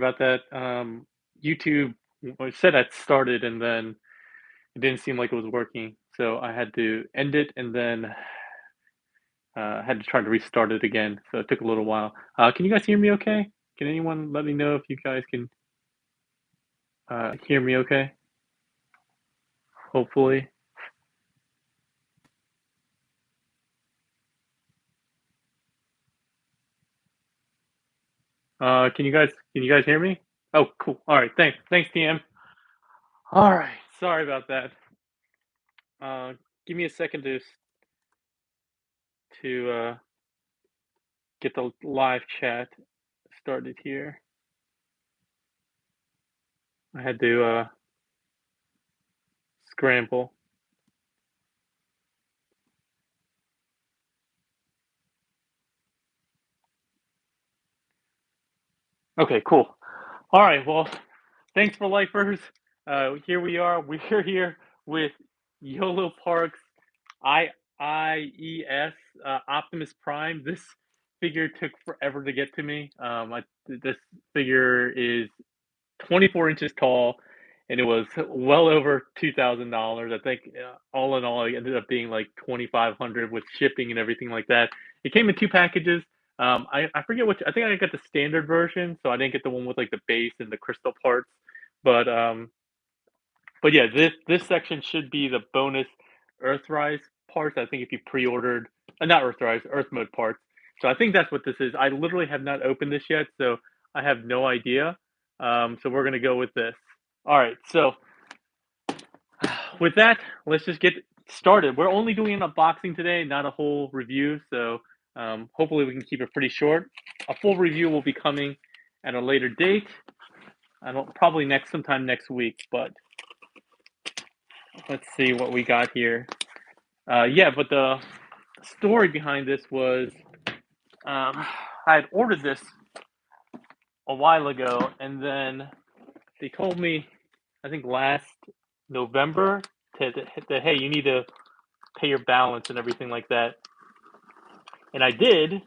about that. YouTube said it started and then it didn't seem like it was working, so I had to end it and then had to try to restart it again. So it took a little while. Can you guys hear me okay? Can anyone let me know if you guys can hear me okay? Hopefully. Can you guys hear me? Oh, cool. All right. Thanks, TM. All right. Sorry about that. Uh, give me a second to get the live chat started here. I had to scramble. Okay, cool. All right. Well, thanks for lifers. Here we are. We're here with YoloPark's IIES Optimus Prime. This figure took forever to get to me. This figure is 24 inches tall, and it was well over $2,000. I think all in all, it ended up being like 2,500 with shipping and everything like that. It came in two packages. I forget which. I think I got the standard version, so I didn't get the one with like the base and the crystal parts. But um, but yeah, this section should be the bonus Earthrise parts. I think if you pre-ordered, not Earthrise, Earth mode parts. So I think that's what this is. I literally have not opened this yet, so I have no idea. So we're gonna go with this. All right. So with that, let's just get started. We're only doing an unboxing today, not a whole review. So hopefully we can keep it pretty short. A full review will be coming at a later date. I don't probably sometime next week, but let's see what we got here. Yeah, but the story behind this was I had ordered this a while ago, and then they told me, I think last November, that hey, you need to pay your balance and everything like that. And I did,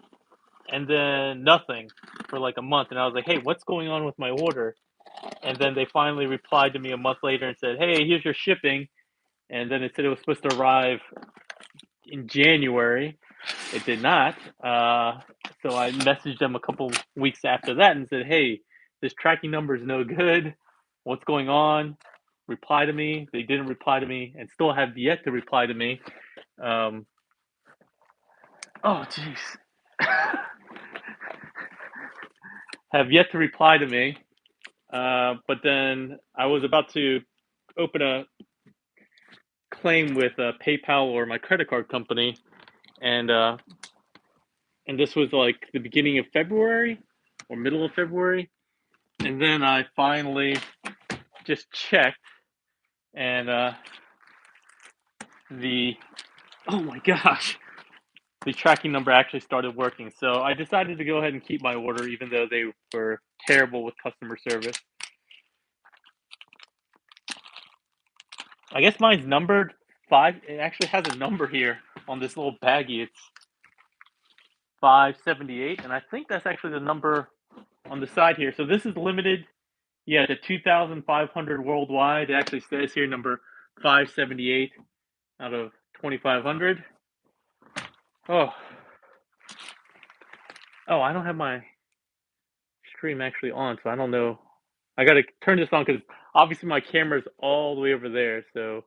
and then nothing for like a month. And I was like, hey, what's going on with my order? And then they finally replied to me a month later and said, hey, here's your shipping. And then it said it was supposed to arrive in January. It did not. So I messaged them a couple weeks after that and said, hey, this tracking number is no good. What's going on? Reply to me. They didn't reply to me and still have yet to reply to me. Um, oh, jeez. Have yet to reply to me. But then I was about to open a claim with PayPal or my credit card company, and this was like the beginning of February or middle of February, and then I finally just checked, and the oh my gosh, the tracking number actually started working. So I decided to go ahead and keep my order, even though they were terrible with customer service. I guess mine's numbered 5. It actually has a number here on this little baggie. It's 578, and I think that's actually the number on the side here. So this is limited, yeah, to 2,500 worldwide. It actually says here number 578 out of 2,500. Oh, I don't have my stream actually on, so I don't know. I gotta turn this on because obviously my camera's all the way over there, so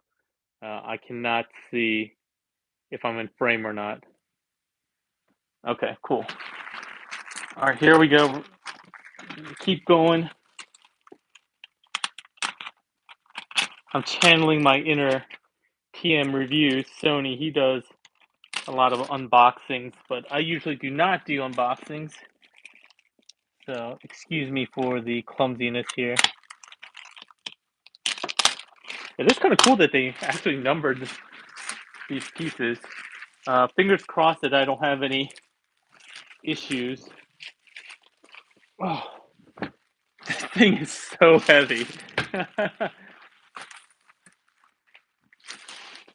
I cannot see if I'm in frame or not. Okay, cool. All right, here we go. Keep going. I'm channeling my inner TM reviews. Sony, he does a lot of unboxings, but I usually do not do unboxings. So excuse me for the clumsiness here. It is kind of cool that they actually numbered these pieces. Fingers crossed that I don't have any issues. Oh, this thing is so heavy.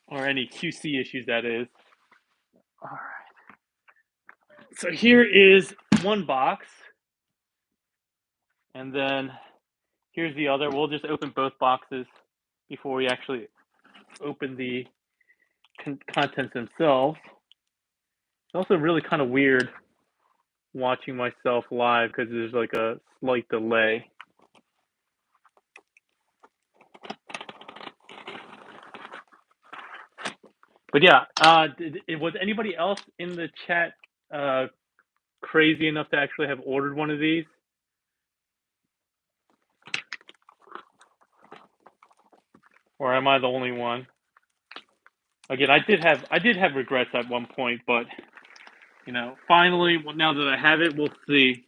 Or any QC issues, that is. All right. So here is one box. And then here's the other. We'll just open both boxes before we actually open the contents themselves. It's also really kind of weird watching myself live because there's like a slight delay. But yeah, was anybody else in the chat crazy enough to actually have ordered one of these? Or am I the only one? Again, I did have regrets at one point, but you know, finally, now that I have it, we'll see.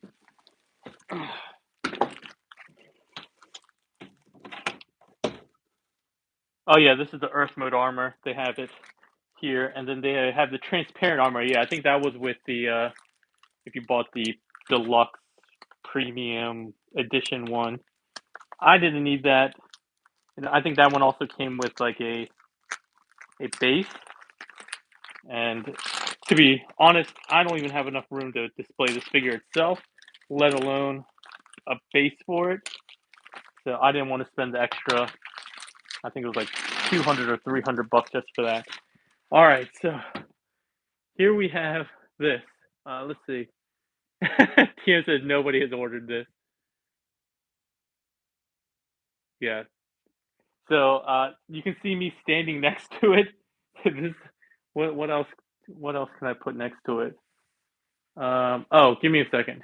Oh yeah, this is the Earth mode armor. They have it here, and then they have the transparent armor. Yeah, I think that was with the if you bought the deluxe premium edition one. I didn't need that. And I think that one also came with like a base. And to be honest, I don't even have enough room to display this figure itself, let alone a base for it. So I didn't want to spend the extra. I think it was like 200 or 300 bucks just for that. All right, so here we have this. Let's see. Tia says nobody has ordered this. Yeah. So you can see me standing next to it. This, what else? What else can I put next to it? Oh, give me a second.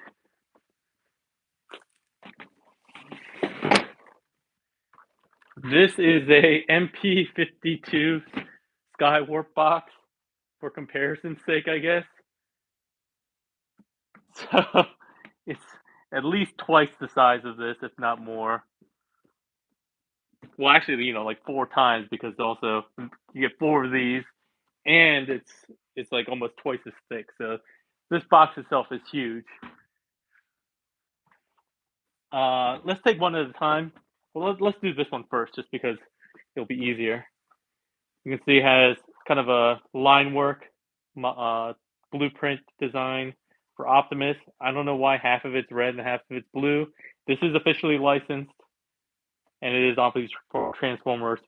This is a MP52 Skywarp box for comparison's sake, I guess. So it's at least twice the size of this, if not more. Well, actually, you know, like 4 times because also you get 4 of these, and it's like almost twice as thick. So this box itself is huge. Let's take one at a time. Well, let's do this one first, just because it'll be easier. You can see it has kind of a line work blueprint design for Optimus. I don't know why half of it's red and half of it's blue. This is officially licensed, and it is obviously for Transformers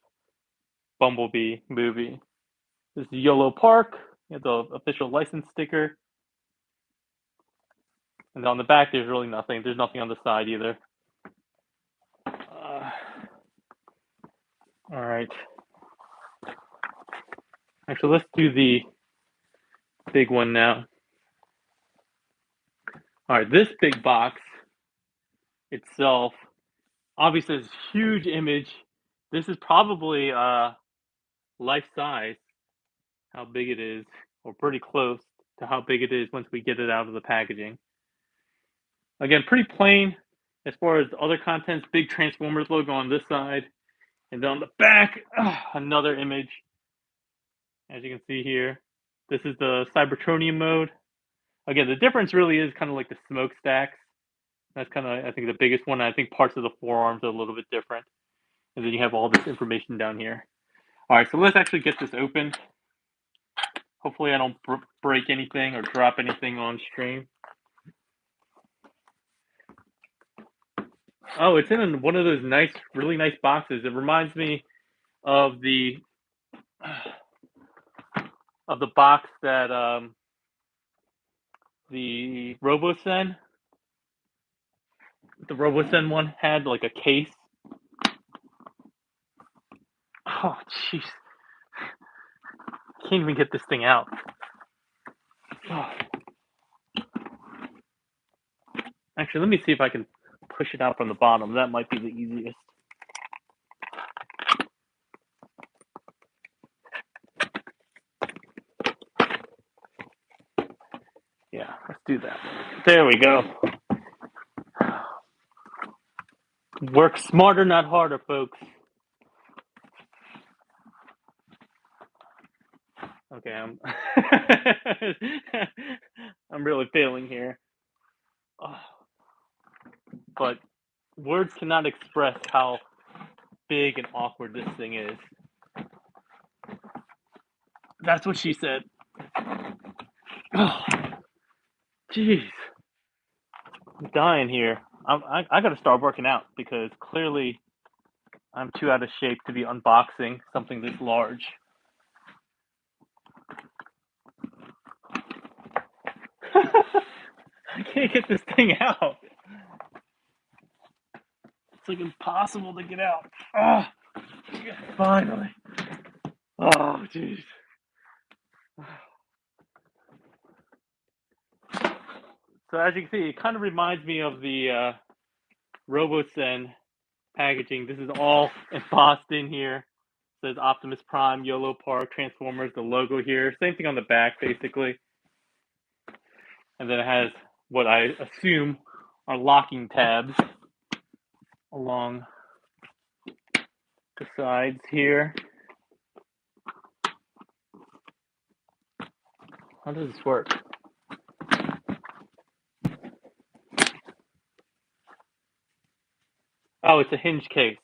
Bumblebee movie. This is YoloPark, the official license sticker. And on the back, there's really nothing. There's nothing on the side either. All right. Actually, let's do the big one now. All right, this big box itself, obviously, this huge image. This is probably life size, how big it is, or pretty close to how big it is once we get it out of the packaging. Again, pretty plain as far as the other contents. Big Transformers logo on this side, and then on the back, another image. As you can see here, this is the Cybertronium mode. Again, the difference really is kind of like the smokestacks. That's kind of, I think, the biggest one. I think parts of the forearms are a little bit different. And then you have all this information down here. All right, so let's actually get this open. Hopefully I don't break anything or drop anything on stream. Oh, it's in one of those nice, really nice boxes. It reminds me of the box that the RoboSen one had, like a case. Oh, jeez. Can't even get this thing out. Oh. Actually, let me see if I can push it out from the bottom. That might be the easiest. Yeah, let's do that. There we go. Work smarter, not harder, folks. Okay, I'm really failing here. Oh. But words cannot express how big and awkward this thing is. That's what she said. Oh, jeez. I'm dying here. I got to start working out because clearly I'm too out of shape to be unboxing something this large. I can't get this thing out. It's like impossible to get out. Oh, finally. Oh, jeez. So as you can see, it kind of reminds me of the RoboSen packaging. This is all embossed in here. It says Optimus Prime, yolopark, Transformers, the logo here. Same thing on the back, basically. And then it has what I assume are locking tabs along the sides here. How does this work? Oh, it's a hinge case.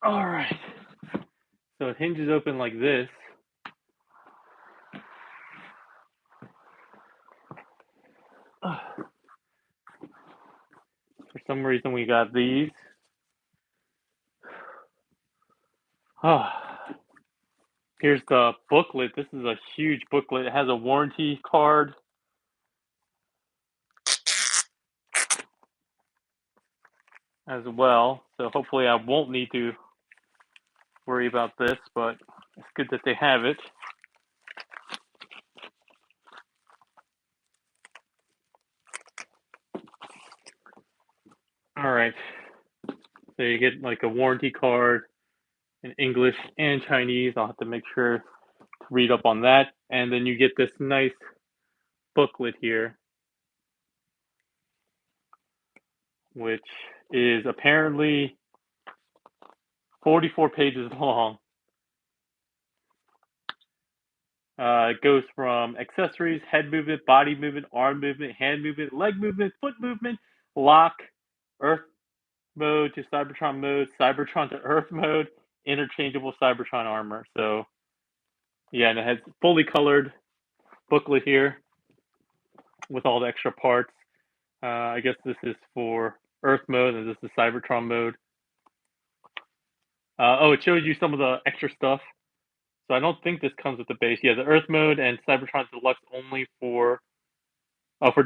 All right. So it hinges open like this. For some reason, we got these. Oh. Here's the booklet. This is a huge booklet. It has a warranty card. As well. So hopefully I won't need to worry about this, but it's good that they have it. All right. So you get like a warranty card in English and Chinese. I'll have to make sure to read up on that. And then you get this nice booklet here, which is apparently 44 pages long. It goes from accessories, head movement, body movement, arm movement, hand movement, leg movement, foot movement, lock, earth mode to Cybertron mode, Cybertron to Earth mode, interchangeable Cybertron armor. So, yeah, and it has fully colored booklet here with all the extra parts. I guess this is for Earth mode, and this is Cybertron mode. Oh, it shows you some of the extra stuff. So I don't think this comes with the base. Yeah, the Earth mode and Cybertron Deluxe only for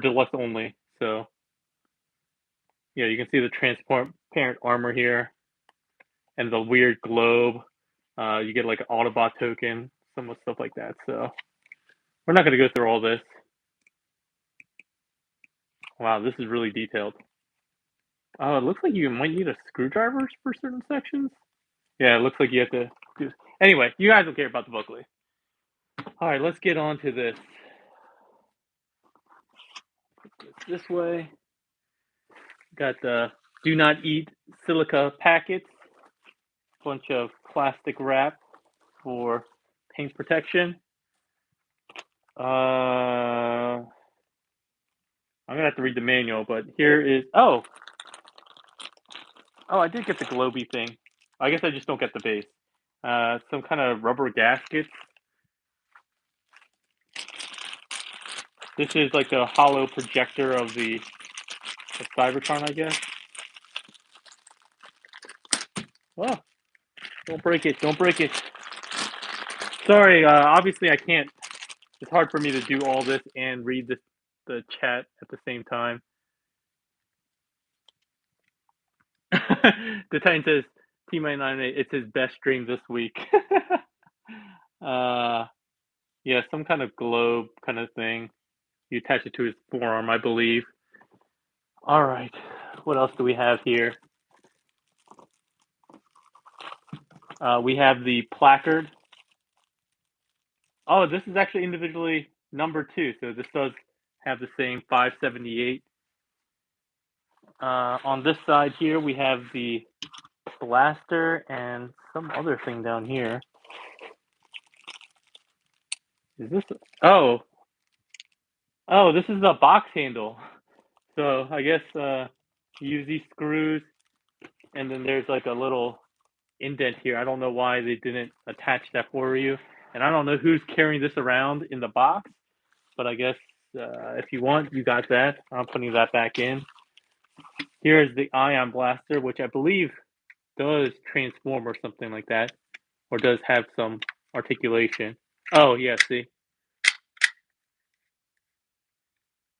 Deluxe only. So yeah, you can see the transparent armor here and the weird globe. You get like an Autobot token, some stuff like that. So we're not going to go through all this. Wow, this is really detailed. Oh, it looks like you might need a screwdriver for certain sections. Yeah, it looks like you have to do. Anyway, you guys don't care about the booklet. All right, let's get on to this. Put this way. Got the do not eat silica packets. Bunch of plastic wrap for paint protection. I'm gonna have to read the manual, but here is I did get the globy thing. I guess I just don't get the base. Some kind of rubber gaskets. This is like a hollow projector of the Cybertron, I guess. Oh, don't break it! Don't break it! Sorry, obviously I can't. It's hard for me to do all this and read the chat at the same time. The Titan says T-98, it's his best stream this week. Yeah, some kind of globe kind of thing. You attach it to his forearm, I believe. All right, what else do we have here? We have the placard. Oh, this is actually individually numbered too, so this does have the same 578. On this side here, we have the blaster and some other thing down here. Is this? Oh, this is a box handle. So I guess use these screws, and then there's like a little indent here. I don't know why they didn't attach that for you, and I don't know who's carrying this around in the box, but I guess if you want, you got that. I'm putting that back in. Here's the ion blaster, which I believe does transform or something like that, or does have some articulation. Oh yeah, see,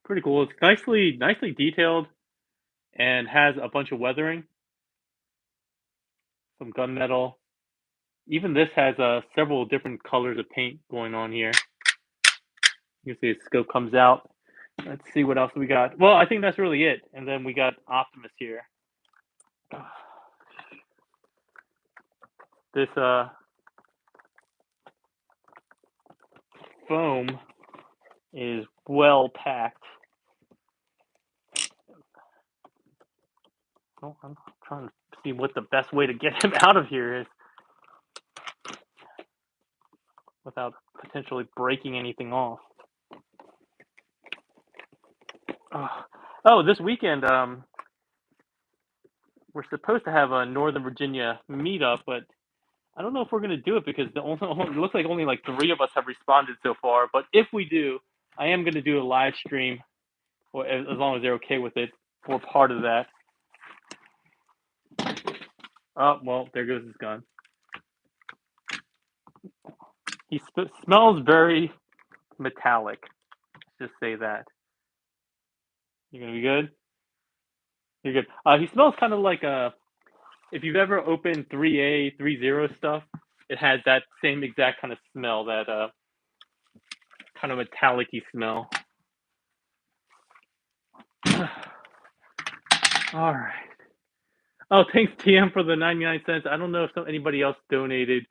pretty cool. It's nicely detailed and has a bunch of weathering, some gunmetal. Even this has several different colors of paint going on here. You can see the scope comes out. Let's see what else we got. Well, I think that's really it. And then we got Optimus here. This foam is well packed. Oh, I'm trying to see what the best way to get him out of here is without potentially breaking anything off. Oh, this weekend, we're supposed to have a Northern Virginia meetup, but I don't know if we're going to do it because it looks like only like 3 of us have responded so far. But if we do, I am going to do a live stream, or as long as they're okay with it, for part of that. Oh, well, there goes his gun. He smells very metallic. Let's just say that. You're going to be good? You're good. He smells kind of like if you've ever opened 3A, 30 stuff, it has that same exact kind of smell, that kind of metallic-y smell. All right. Oh, thanks TM for the 99 cents. I don't know if anybody else donated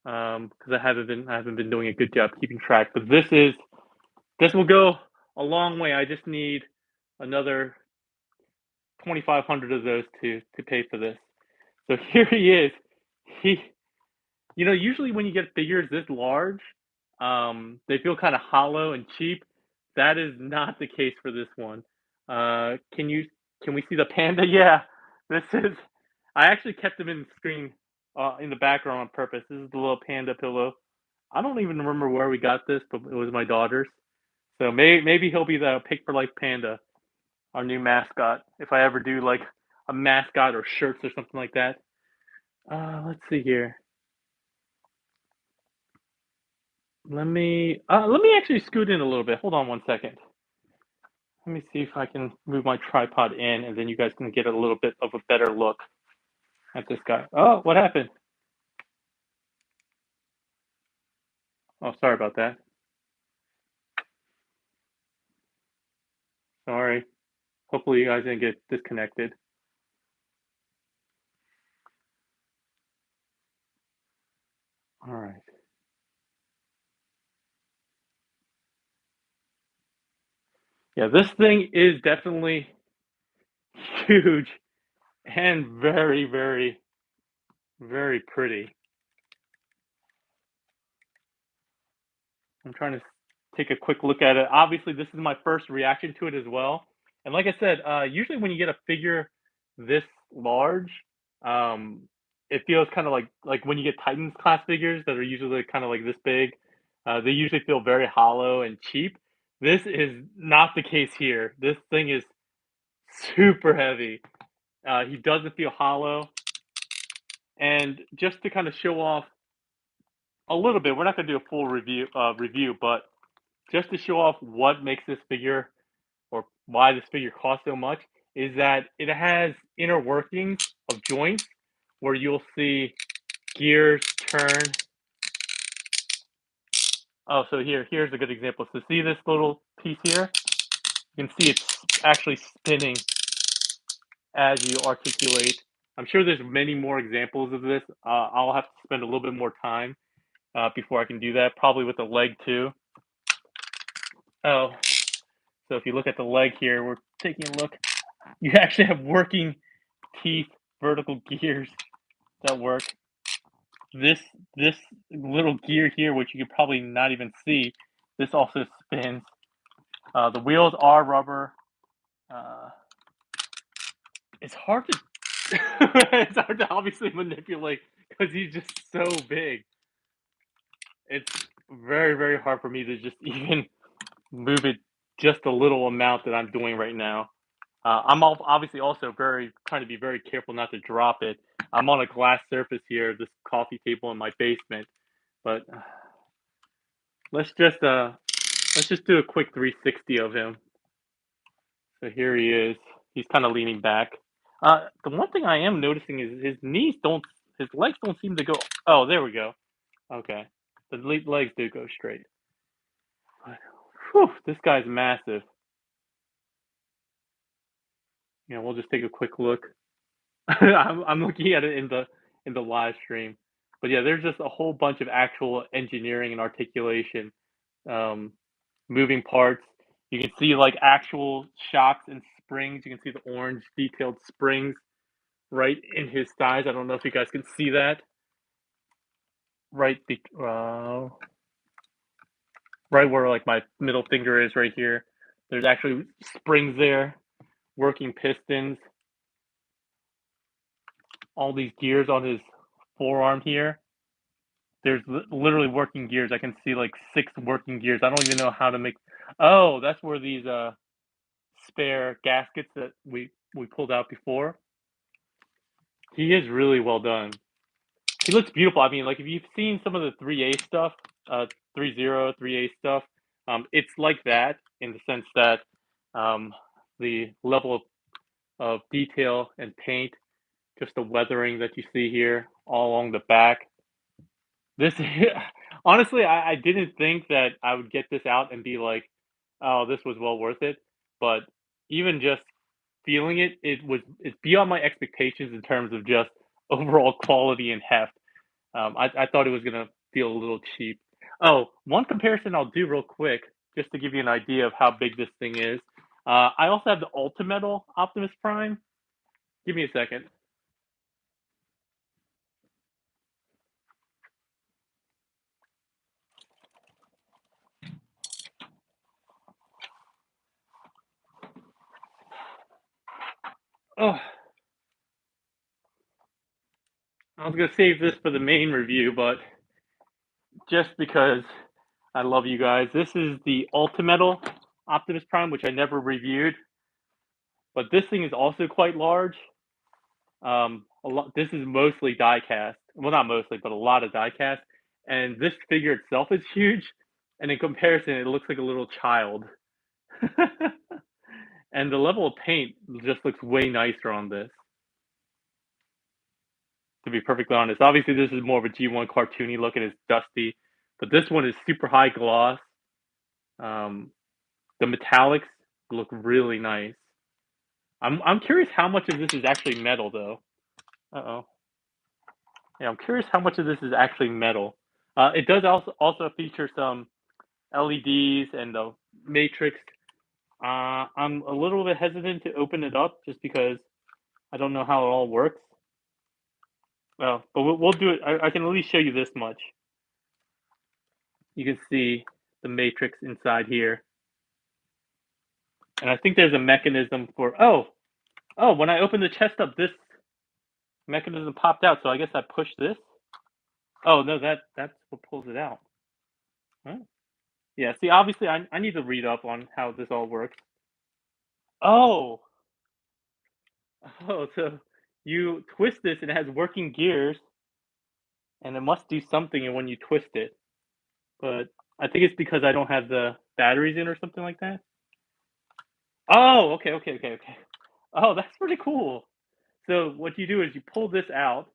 because I haven't been doing a good job keeping track. But this will go a long way. I just need another 2,500 of those to pay for this. So here he is. He, usually when you get figures this large, they feel kind of hollow and cheap. That is not the case for this one. Can we see the panda? Yeah, this is. I actually kept him in the screen, in the background on purpose. This is the little panda pillow. I don't even remember where we got this, but it was my daughter's. So maybe he'll be the Paik4Life panda, our new mascot. If I ever do like a mascot or shirts or something like that. Let's see here. Let me actually scoot in a little bit. Hold on one second. Let me see if I can move my tripod in, and then you guys can get a little bit of a better look at this guy. Oh, what happened? Oh, sorry about that. Sorry. Hopefully you guys didn't get disconnected. All right. Yeah, this thing is definitely huge and very, very, very pretty. I'm trying to take a quick look at it. Obviously, this is my first reaction to it as well. And like I said, usually when you get a figure this large, um, it feels kind of like when you get Titans class figures that are usually kind of like this big. They usually feel very hollow and cheap. This is not the case here. This thing is super heavy. He doesn't feel hollow. And just to kind of show off a little bit, we're not going to do a full review, but just to show off what makes this figure or why this figure costs so much is that it has inner workings of joints where you'll see gears turn. Oh, so here's a good example. So see this little piece here? You can see it's actually spinning as you articulate. I'm sure there's many more examples of this. I'll have to spend a little bit more time before I can do that, probably with the leg too. Oh, so if you look at the leg here, we're taking a look. You actually have working teeth, vertical gears that work. This little gear here, which you could probably not even see, this also spins. The wheels are rubber. Uh, it's hard to it's hard to obviously manipulate because he's just so big. It's very, very hard for me to just even move it just a little amount that I'm doing right now. I'm obviously also trying to be very careful not to drop it. I'm on a glass surface here, this coffee table in my basement, but let's just uh let's just do a quick 360 of him. So here he is. He's kind of leaning back. The one thing I am noticing is his legs don't seem to go. Oh, there we go. Okay, the legs do go straight. But, whew, this guy's massive. We'll just take a quick look. I'm looking at it in the live stream, but yeah, there's just a whole bunch of actual engineering and articulation, um, moving parts. You can see like actual shocks and springs. You can see the orange detailed springs right in his thighs. I don't know if you guys can see that. Right, right where like my middle finger is, right here. There's actually springs there, working pistons. All these gears on his forearm here. There's literally working gears. I can see like 6 working gears. I don't even know how to make. Oh, that's where these spare gaskets that we pulled out before. He is really well done. He looks beautiful. I mean, like if you've seen some of the 3A stuff, 3.0, 3A stuff, it's like that in the sense that the level of detail and paint, just the weathering that you see here all along the back. This honestly, I didn't think that I would get this out and be like, "Oh, this was well worth it." But even just feeling it, it's beyond my expectations in terms of just overall quality and heft. I thought it was gonna feel a little cheap. Oh, one comparison I'll do real quick, just to give you an idea of how big this thing is. I also have the Ultimate Optimus Prime. Give me a second. Oh, I was gonna save this for the main review, but just because I love you guys, this is the Ultimate Optimus Prime, which I never reviewed, but this thing is also quite large. A lot. This is mostly die cast. Well, not mostly, but a lot of die cast. And this figure itself is huge. And in comparison, it looks like a little child. And the level of paint just looks way nicer on this. To be perfectly honest, obviously this is more of a G1 cartoony look, and it's dusty. But this one is super high gloss. Um, the metallics look really nice. I'm curious how much of this is actually metal though. Uh oh. Yeah, I'm curious how much of this is actually metal. It does also feature some LEDs and the matrix. I'm a little bit hesitant to open it up just because I don't know how it all works. But we'll do it. I can at least show you this much. You can see the matrix inside here, and I think there's a mechanism for. Oh, when I opened the chest up, this mechanism popped out. So I guess I pushed this. Oh no, that's what pulls it out. Huh? Yeah, see, obviously, I need to read up on how this all works. Oh, so you twist this and it has working gears, and it must do something when you twist it. But I think it's because I don't have the batteries in or something like that. Oh, okay. Oh, that's pretty cool. So what you do is you pull this out,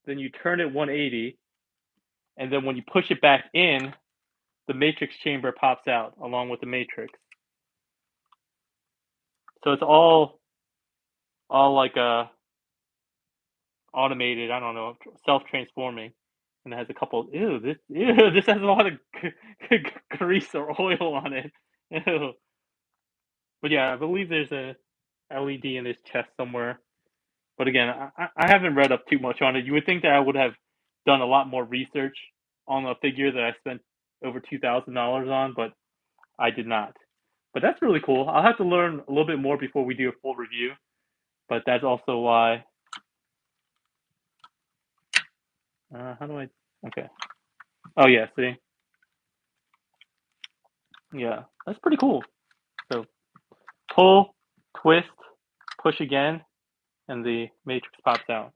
then you turn it 180, and then when you push it back in, the matrix chamber pops out along with the matrix. So it's all like automated. I don't know, self-transforming, and it has a couple. This has a lot of grease or oil on it. Ew. But yeah, I believe there's a LED in his chest somewhere. But again, I haven't read up too much on it. You would think that I would have done a lot more research on a figure that I spent over $2,000 on, but I did not. But that's really cool. I'll have to learn a little bit more before we do a full review. But that's also why. How do I? Okay. Oh yeah, see. Yeah, that's pretty cool. So pull, twist, push again, and the matrix pops out.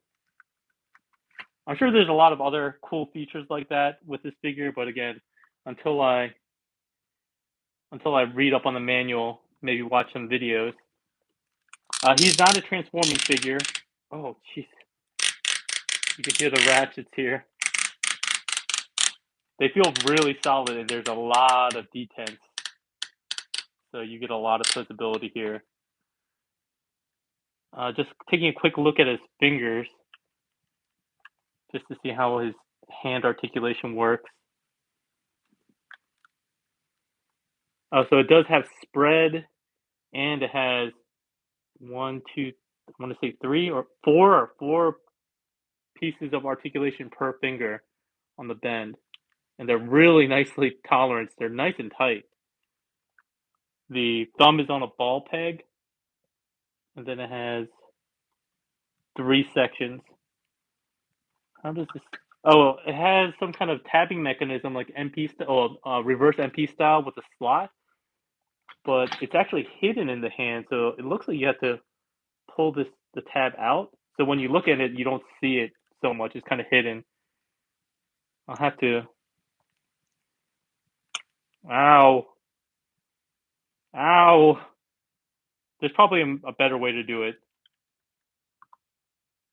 I'm sure there's a lot of other cool features like that with this figure, but again, until I read up on the manual, maybe watch some videos. He's not a transforming figure. Oh, jeez. You can hear the ratchets here. They feel really solid, and there's a lot of detents. So you get a lot of visibility here. Just taking a quick look at his fingers, just to see how his hand articulation works. So it does have spread, and it has one, two, I want to say three or four pieces of articulation per finger on the bend. And they're really nicely tolerant. They're nice and tight. The thumb is on a ball peg, and then it has 3 sections. How does this? Oh, it has some kind of tabbing mechanism like reverse MP style with a slot, but it's actually hidden in the hand, so it looks like you have to pull the tab out. So when you look at it, you don't see it so much. It's kind of hidden. I'll have to. Ow! Ow! There's probably a better way to do it.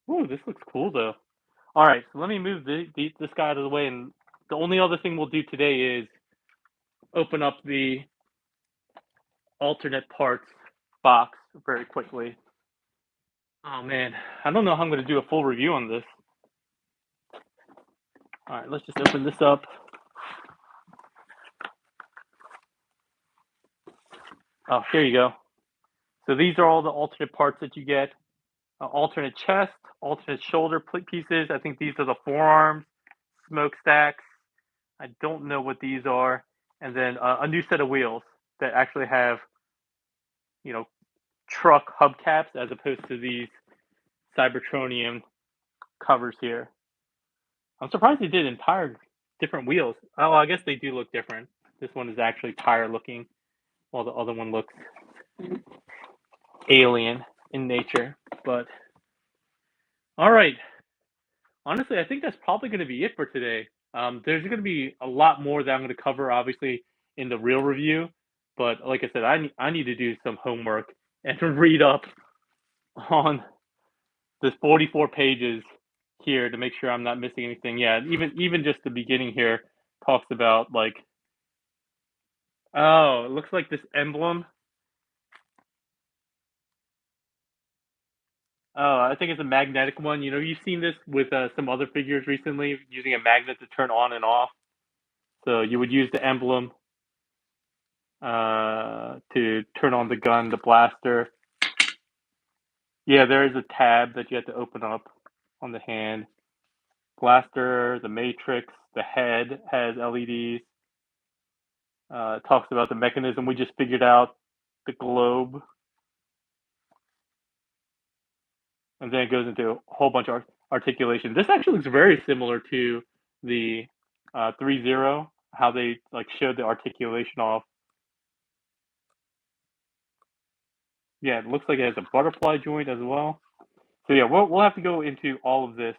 Ooh, this looks cool though. All right, so let me move this guy out of the way, and the only other thing we'll do today is open up the alternate parts box very quickly. Oh man, I don't know how I'm going to do a full review on this. All right, let's just open this up. Oh, here you go. So these are all the alternate parts that you get. Alternate chest, alternate shoulder pieces. I think these are the forearms, smokestacks. I don't know what these are. And then a new set of wheels that actually have, truck hubcaps as opposed to these Cybertronian covers here. I'm surprised they did entire different wheels. Oh, I guess they do look different. This one is actually tire looking, while the other one looks alien in nature. But all right, honestly, I think that's probably going to be it for today. There's going to be a lot more that I'm going to cover, obviously, in the real review. But like I said, I need to do some homework and read up on this 44 pages here to make sure I'm not missing anything. Yeah, even just the beginning here talks about oh, it looks like this emblem. Oh, I think it's a magnetic one. You've seen this with some other figures recently, using a magnet to turn on and off. So you would use the emblem to turn on the gun, the blaster. Yeah, there is a tab that you have to open up on the hand. Blaster, the matrix, the head has LEDs. It talks about the mechanism we just figured out, the globe. And then it goes into a whole bunch of articulation. This actually looks very similar to the 3.0, how they showed the articulation off. Yeah, it looks like it has a butterfly joint as well. So yeah, we'll have to go into all of this.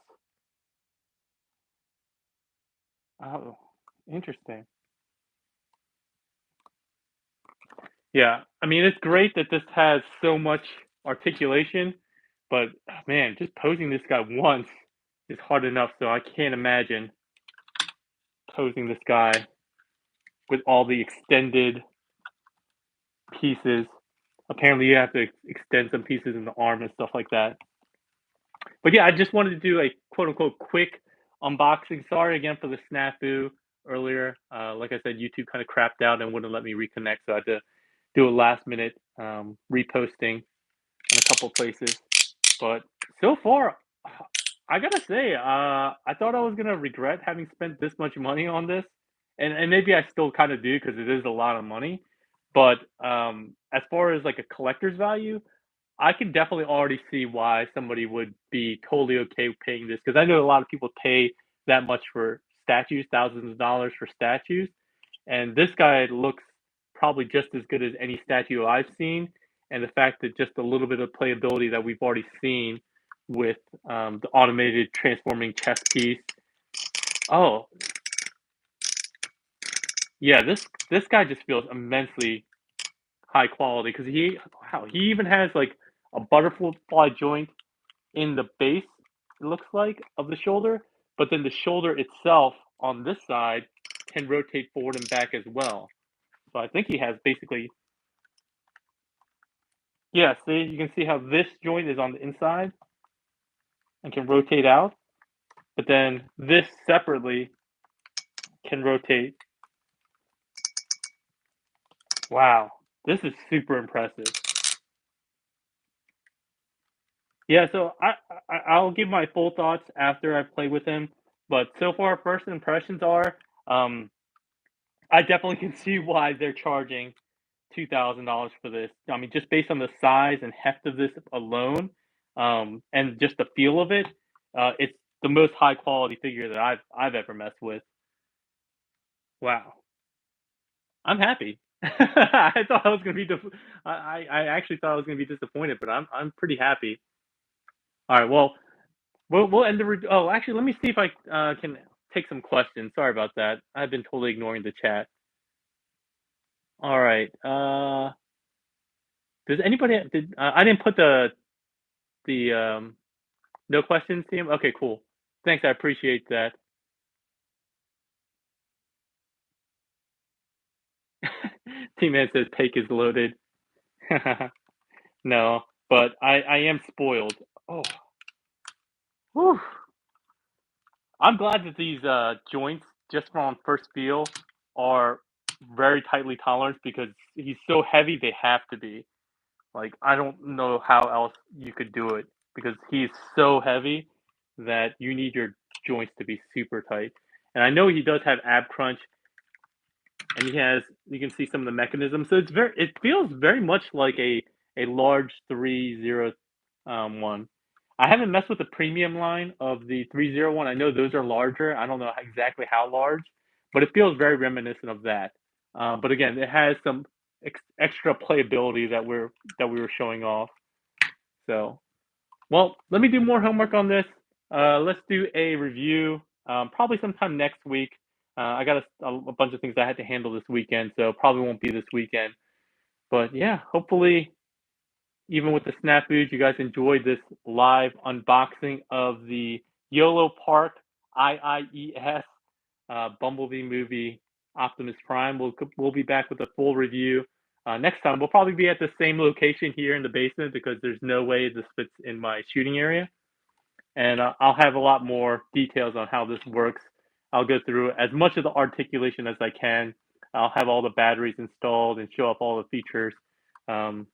Oh, interesting. Yeah, I mean, it's great that this has so much articulation, but man, just posing this guy once is hard enough. So I can't imagine posing this guy with all the extended pieces. Apparently, you have to extend some pieces in the arm and stuff like that. But yeah, I just wanted to do a quote unquote quick unboxing. Sorry again for the snafu earlier. Like I said, YouTube kind of crapped out and wouldn't let me reconnect, so I had to do a last minute reposting in a couple places. But so far, I gotta say, I thought I was gonna regret having spent this much money on this, and maybe I still kind of do because it is a lot of money. But as far as like a collector's value, I can definitely already see why somebody would be totally okay with paying this, because I know a lot of people pay that much for statues, thousands of dollars for statues, and this guy looks probably just as good as any statue I've seen. and the fact that just a little bit of playability that we've already seen with the automated transforming chess piece. Oh, yeah, this guy just feels immensely high quality because he even has like a butterfly joint in the base, it looks like, of the shoulder, but then the shoulder itself on this side can rotate forward and back as well. So I think he has basically, yeah, see, you can see how this joint is on the inside and can rotate out, but then this separately can rotate. Wow, this is super impressive. Yeah, so I'll give my full thoughts after I play with him, but so far, first impressions are, um, I definitely can see why they're charging $2,000 for this. I mean, just based on the size and heft of this alone, and just the feel of it, it's the most high quality figure that I've ever messed with. Wow, I'm happy. I thought I was gonna be I actually thought I was gonna be disappointed, but I'm pretty happy. All right, well, we'll end the oh, actually, let me see if I can take some questions. Sorry about that. I've been totally ignoring the chat. All right. Does anybody did I didn't put the no questions team? Okay, cool. Thanks, I appreciate that. Team Man says Paik is loaded. No, but I am spoiled. Oh, whew. I'm glad that these joints, just from first feel, are very tightly tolerant because he's so heavy. They have to be. Like I don't know how else you could do it because he's so heavy that you need your joints to be super tight. And I know he does have ab crunch, and he has you can see some of the mechanisms. So it feels very much like a large 301. I haven't messed with the premium line of the 301. I know those are larger. I don't know exactly how large, but it feels very reminiscent of that. But again, it has some extra playability that we were showing off. So, well, let me do more homework on this. Let's do a review probably sometime next week. I got a bunch of things I had to handle this weekend, so probably won't be this weekend. But yeah, hopefully, even with the snafus, you guys enjoyed this live unboxing of the YoloPark IIES Bumblebee movie Optimus Prime. We'll be back with a full review next time. We'll probably be at the same location here in the basement because there's no way this fits in my shooting area, and I'll have a lot more details on how this works. I'll go through as much of the articulation as I can. I'll have all the batteries installed and show off all the features. Um,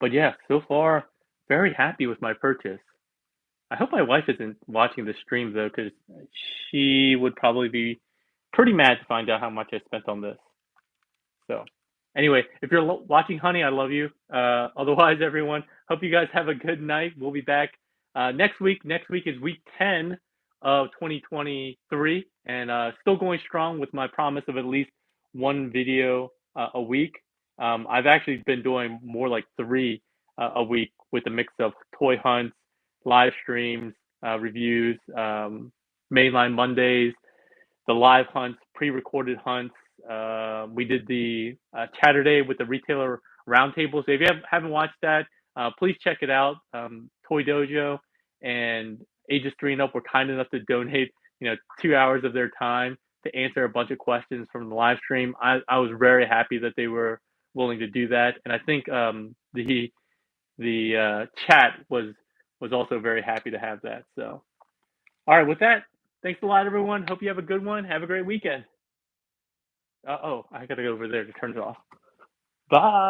but yeah, so far, very happy with my purchase. I hope my wife isn't watching the stream though, because she would probably be pretty mad to find out how much I spent on this. So, anyway, if you're watching, honey, I love you. Otherwise, everyone, hope you guys have a good night. We'll be back next week. Next week is week 10 of 2023, and still going strong with my promise of at least one video a week. I've actually been doing more like three a week with a mix of toy hunts, live streams, reviews, mainline Mondays, the live hunts, pre-recorded hunts. We did the Saturday with the retailer roundtables. If you haven't watched that, please check it out. Toy Dojo and Ages 3 and Up were kind enough to donate, 2 hours of their time to answer a bunch of questions from the live stream. I was very happy that they were willing to do that, and I think the chat was also very happy to have that. So, all right, with that, thanks a lot, everyone. Hope you have a good one. Have a great weekend. Oh, I gotta go over there to turn it off. Bye.